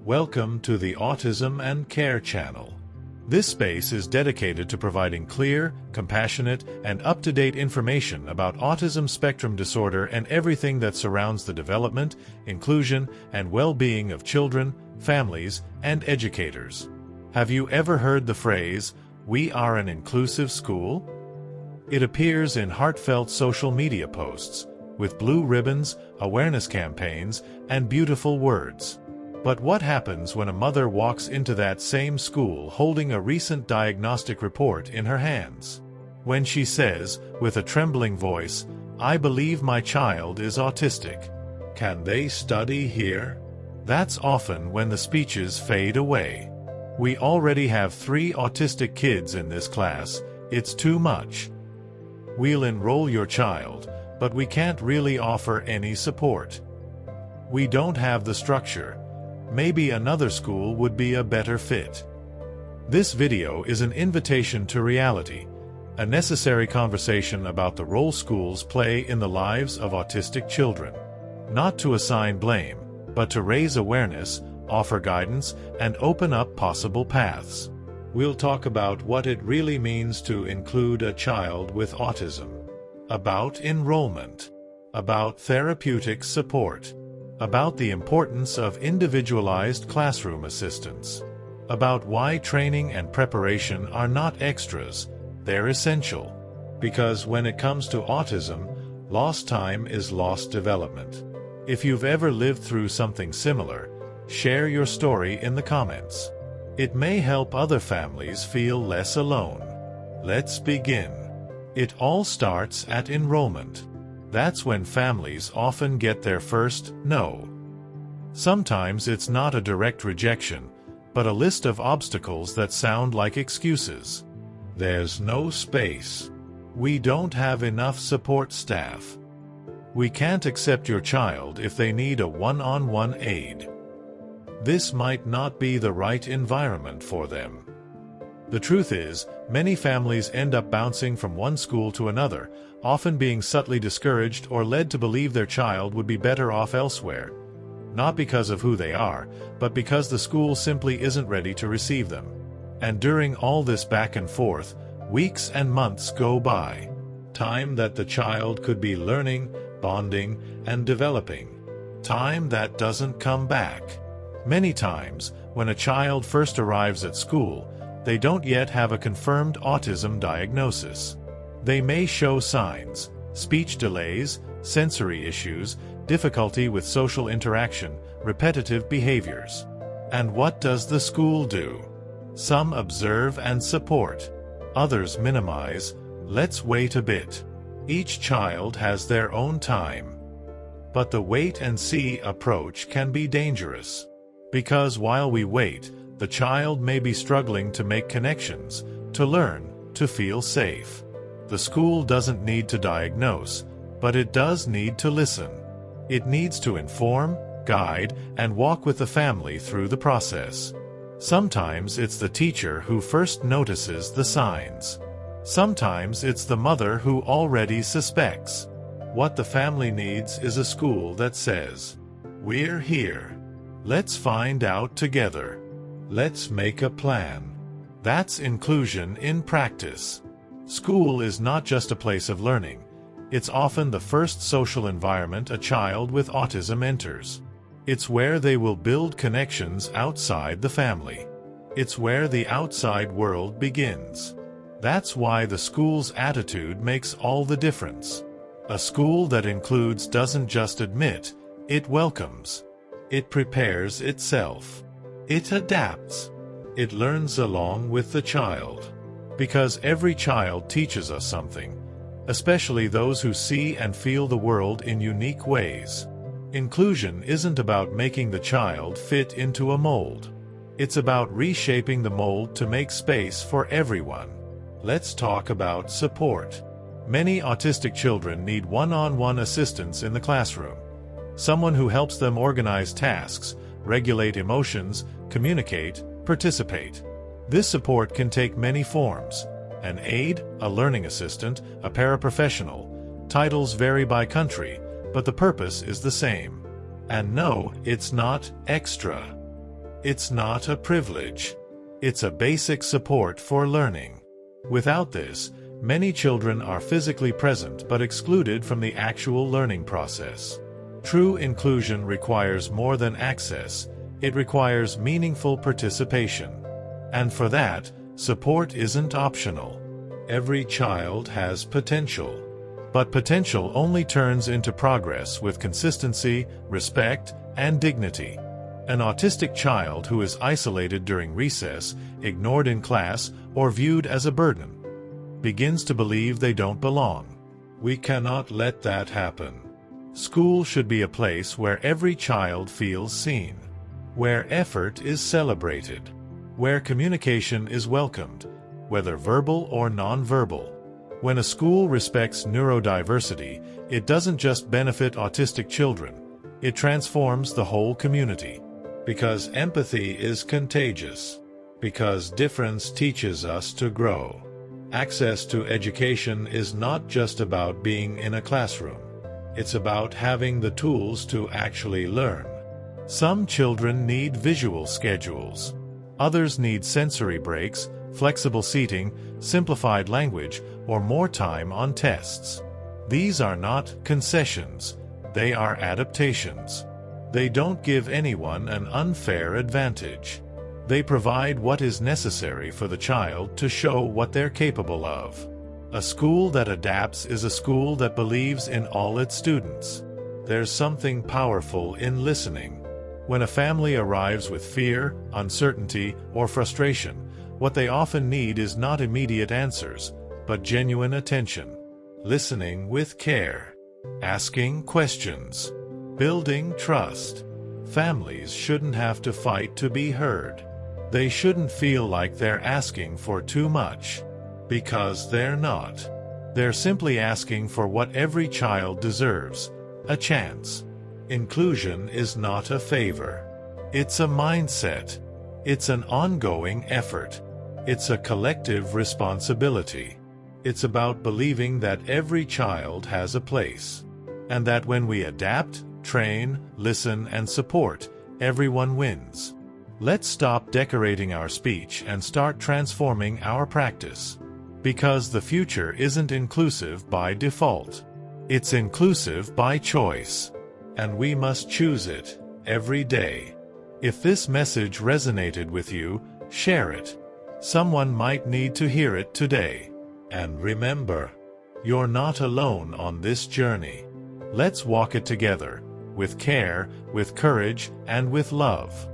Welcome to the Autism and Care channel. This space is dedicated to providing clear, compassionate, and up-to-date information about autism spectrum disorder and everything that surrounds the development, inclusion, and well-being of children, families, and educators. Have you ever heard the phrase, "We are an inclusive school"? It appears in heartfelt social media posts, with blue ribbons, awareness campaigns, and beautiful words. But what happens when a mother walks into that same school holding a recent diagnostic report in her hands? When she says, with a trembling voice, "I believe my child is autistic. Can they study here?" That's often when the speeches fade away. "We already have 3 autistic kids in this class, it's too much. We'll enroll your child, but we can't really offer any support. We don't have the structure. Maybe another school would be a better fit." This video is an invitation to reality, a necessary conversation about the role schools play in the lives of autistic children. Not to assign blame, but to raise awareness, offer guidance, and open up possible paths. We'll talk about what it really means to include a child with autism, about enrollment, about therapeutic support, about the importance of individualized classroom assistance, about why training and preparation are not extras, they're essential. Because when it comes to autism, lost time is lost development. If you've ever lived through something similar, share your story in the comments. It may help other families feel less alone. Let's begin. It all starts at enrollment. That's when families often get their first no. Sometimes it's not a direct rejection, but a list of obstacles that sound like excuses. There's no space. We don't have enough support staff. We can't accept your child if they need a one-on-one aid. This might not be the right environment for them. The truth is, many families end up bouncing from one school to another, often being subtly discouraged or led to believe their child would be better off elsewhere. Not because of who they are, but because the school simply isn't ready to receive them. And during all this back and forth, weeks and months go by. Time that the child could be learning, bonding, and developing. Time that doesn't come back. Many times, when a child first arrives at school, they don't yet have a confirmed autism diagnosis. They may show signs, speech delays, sensory issues, difficulty with social interaction, repetitive behaviors. And what does the school do? Some observe and support. Others minimize, let's wait a bit. Each child has their own time. But the wait-and-see approach can be dangerous. Because while we wait, the child may be struggling to make connections, to learn, to feel safe. The school doesn't need to diagnose, but it does need to listen. It needs to inform, guide, and walk with the family through the process. Sometimes it's the teacher who first notices the signs. Sometimes it's the mother who already suspects. What the family needs is a school that says, "We're here. Let's find out together. Let's make a plan." That's inclusion in practice. School is not just a place of learning. It's often the first social environment a child with autism enters. It's where they will build connections outside the family. It's where the outside world begins. That's why the school's attitude makes all the difference. A school that includes doesn't just admit, it welcomes. It prepares itself. It adapts. It learns along with the child. Because every child teaches us something, especially those who see and feel the world in unique ways. Inclusion isn't about making the child fit into a mold. It's about reshaping the mold to make space for everyone. Let's talk about support. Many autistic children need one-on-one assistance in the classroom. Someone who helps them organize tasks, regulate emotions, communicate, participate. This support can take many forms. An aide, a learning assistant, a paraprofessional. Titles vary by country, but the purpose is the same. And no, it's not extra. It's not a privilege. It's a basic support for learning. Without this, many children are physically present but excluded from the actual learning process. True inclusion requires more than access. It requires meaningful participation. And for that, support isn't optional. Every child has potential. But potential only turns into progress with consistency, respect, and dignity. An autistic child who is isolated during recess, ignored in class, or viewed as a burden begins to believe they don't belong. We cannot let that happen. School should be a place where every child feels seen, where effort is celebrated, where communication is welcomed, whether verbal or non-verbal. When a school respects neurodiversity, it doesn't just benefit autistic children, it transforms the whole community. Because empathy is contagious. Because difference teaches us to grow. Access to education is not just about being in a classroom. It's about having the tools to actually learn. Some children need visual schedules. Others need sensory breaks, flexible seating, simplified language, or more time on tests. These are not concessions. They are adaptations. They don't give anyone an unfair advantage. They provide what is necessary for the child to show what they're capable of. A school that adapts is a school that believes in all its students. There's something powerful in listening. When a family arrives with fear, uncertainty, or frustration, what they often need is not immediate answers, but genuine attention. Listening with care. Asking questions. Building trust. Families shouldn't have to fight to be heard. They shouldn't feel like they're asking for too much. Because they're not. They're simply asking for what every child deserves, a chance. Inclusion is not a favor. It's a mindset. It's an ongoing effort. It's a collective responsibility. It's about believing that every child has a place. And that when we adapt, train, listen, and support, everyone wins. Let's stop decorating our speech and start transforming our practice. Because the future isn't inclusive by default. It's inclusive by choice. And we must choose it, every day. If this message resonated with you, share it. Someone might need to hear it today. And remember, you're not alone on this journey. Let's walk it together, with care, with courage, and with love.